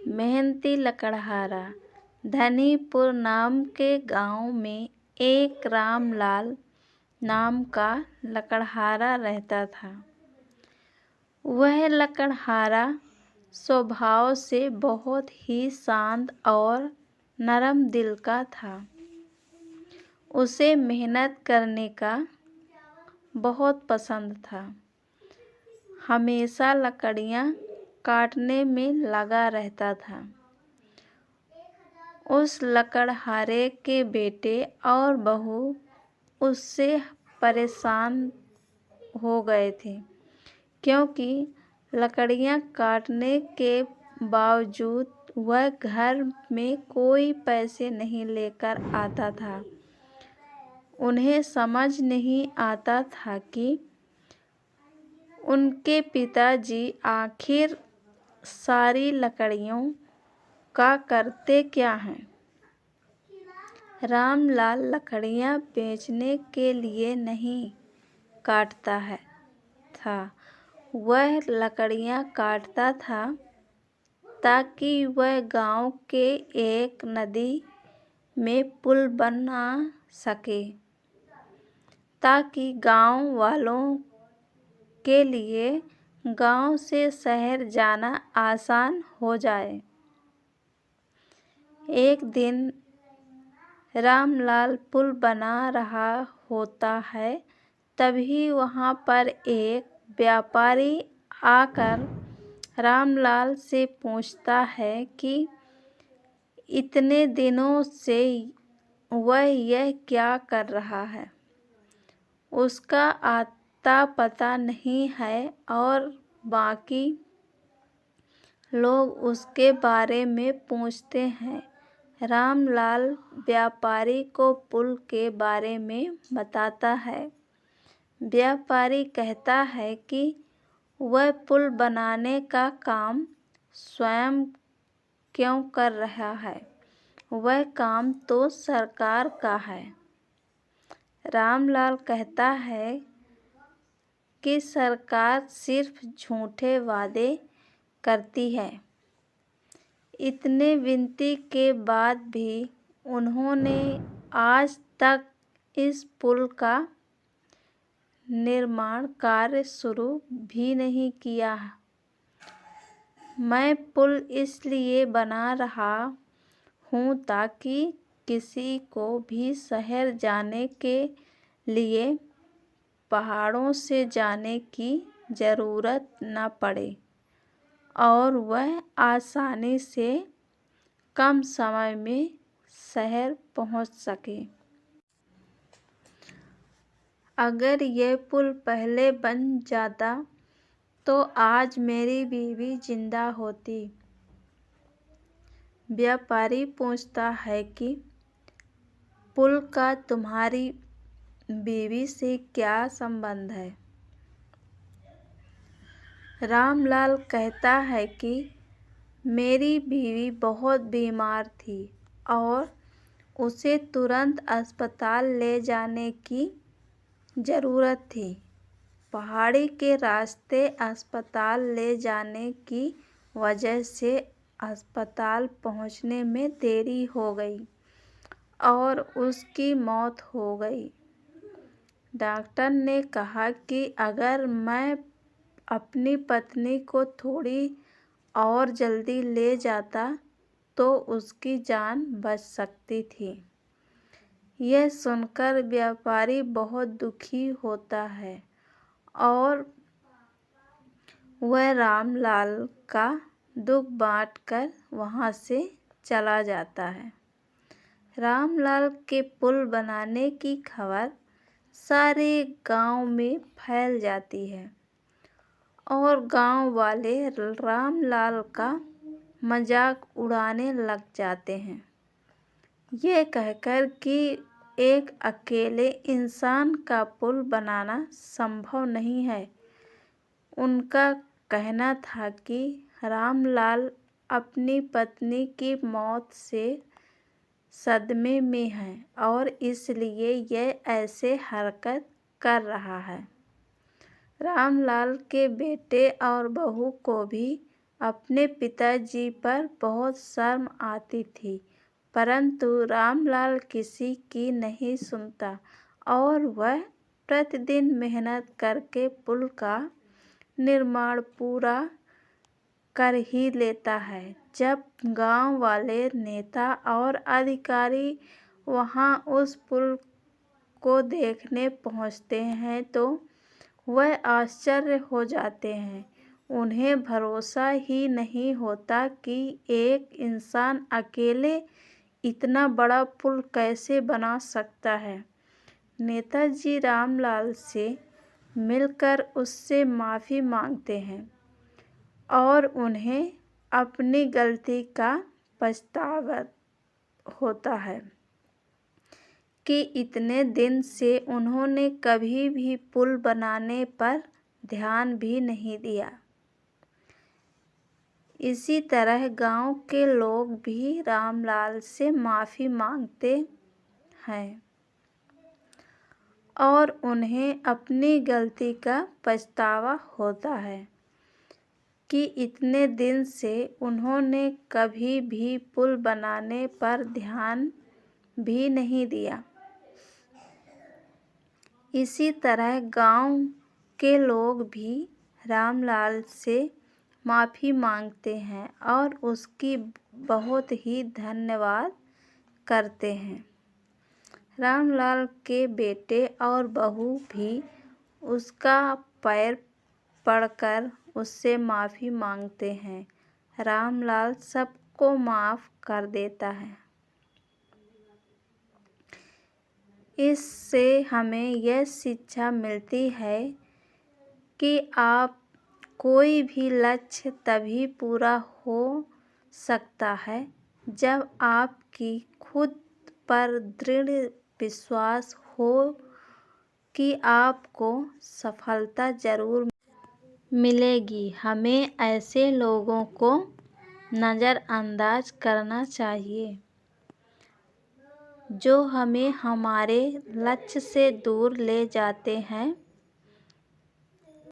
मेहनती लकड़हारा। धनीपुर नाम के गांव में एक रामलाल नाम का लकड़हारा रहता था। वह लकड़हारा स्वभाव से बहुत ही शांत और नरम दिल का था। उसे मेहनत करने का बहुत पसंद था। हमेशा लकड़ियाँ काटने में लगा रहता था। उस लकड़हारे के बेटे और बहू उससे परेशान हो गए थे, क्योंकि लकड़ियाँ काटने के बावजूद वह घर में कोई पैसे नहीं लेकर आता था। उन्हें समझ नहीं आता था कि उनके पिताजी आखिर सारी लकड़ियों का करते क्या हैं। रामलाल लकड़ियाँ बेचने के लिए नहीं काटता था, वह लकड़ियाँ काटता था ताकि वह गांव के एक नदी में पुल बना सके, ताकि गांव वालों के लिए गांव से शहर जाना आसान हो जाए। एक दिन रामलाल पुल बना रहा होता है, तभी वहाँ पर एक व्यापारी आकर रामलाल से पूछता है कि इतने दिनों से वह यह क्या कर रहा है। उसका आता पता नहीं है और बाकी लोग उसके बारे में पूछते हैं। रामलाल व्यापारी को पुल के बारे में बताता है। व्यापारी कहता है कि वह पुल बनाने का काम स्वयं क्यों कर रहा है, वह काम तो सरकार का है। रामलाल कहता है कि सरकार सिर्फ झूठे वादे करती है। इतने विनती के बाद भी उन्होंने आज तक इस पुल का निर्माण कार्य शुरू भी नहीं किया। मैं पुल इसलिए बना रहा हूँ ताकि किसी को भी शहर जाने के लिए पहाड़ों से जाने की ज़रूरत न पड़े और वह आसानी से कम समय में शहर पहुँच सके। अगर यह पुल पहले बन जाता तो आज मेरी बीवी जिंदा होती। व्यापारी पूछता है कि पुल का तुम्हारी बीवी से क्या संबंध है। रामलाल कहता है कि मेरी बीवी बहुत बीमार थी और उसे तुरंत अस्पताल ले जाने की ज़रूरत थी। पहाड़ी के रास्ते अस्पताल ले जाने की वजह से अस्पताल पहुंचने में देरी हो गई और उसकी मौत हो गई। डॉक्टर ने कहा कि अगर मैं अपनी पत्नी को थोड़ी और जल्दी ले जाता तो उसकी जान बच सकती थी। यह सुनकर व्यापारी बहुत दुखी होता है और वह रामलाल का दुख बांटकर वहाँ से चला जाता है। रामलाल के पुल बनाने की खबर सारे गांव में फैल जाती है और गांव वाले रामलाल का मजाक उड़ाने लग जाते हैं, ये कहकर कि एक अकेले इंसान का पुल बनाना संभव नहीं है। उनका कहना था कि रामलाल अपनी पत्नी की मौत से सदमे में है और इसलिए यह ऐसे हरकत कर रहा है। रामलाल के बेटे और बहू को भी अपने पिताजी पर बहुत शर्म आती थी, परंतु रामलाल किसी की नहीं सुनता और वह प्रतिदिन मेहनत करके पुल का निर्माण पूरा कर ही लेता है। जब गांव वाले नेता और अधिकारी वहां उस पुल को देखने पहुंचते हैं तो वह आश्चर्य हो जाते हैं। उन्हें भरोसा ही नहीं होता कि एक इंसान अकेले इतना बड़ा पुल कैसे बना सकता है। नेताजी रामलाल से मिलकर उससे माफ़ी मांगते हैं और उन्हें अपनी गलती का पछतावा होता है कि इतने दिन से उन्होंने कभी भी पुल बनाने पर ध्यान भी नहीं दिया। इसी तरह गांव के लोग भी रामलाल से माफ़ी मांगते हैं और उन्हें अपनी गलती का पछतावा होता है कि इतने दिन से उन्होंने कभी भी पुल बनाने पर ध्यान भी नहीं दिया। इसी तरह गांव के लोग भी रामलाल से माफ़ी मांगते हैं और उसकी बहुत ही धन्यवाद करते हैं। रामलाल के बेटे और बहू भी उसका पैर पड़कर उससे माफ़ी मांगते हैं। रामलाल सबको माफ़ कर देता है। इससे हमें यह शिक्षा मिलती है कि आप कोई भी लक्ष्य तभी पूरा हो सकता है जब आपकी खुद पर दृढ़ विश्वास हो कि आपको सफलता ज़रूर मिलेगी। हमें ऐसे लोगों को नज़रअंदाज करना चाहिए जो हमें हमारे लक्ष्य से दूर ले जाते हैं।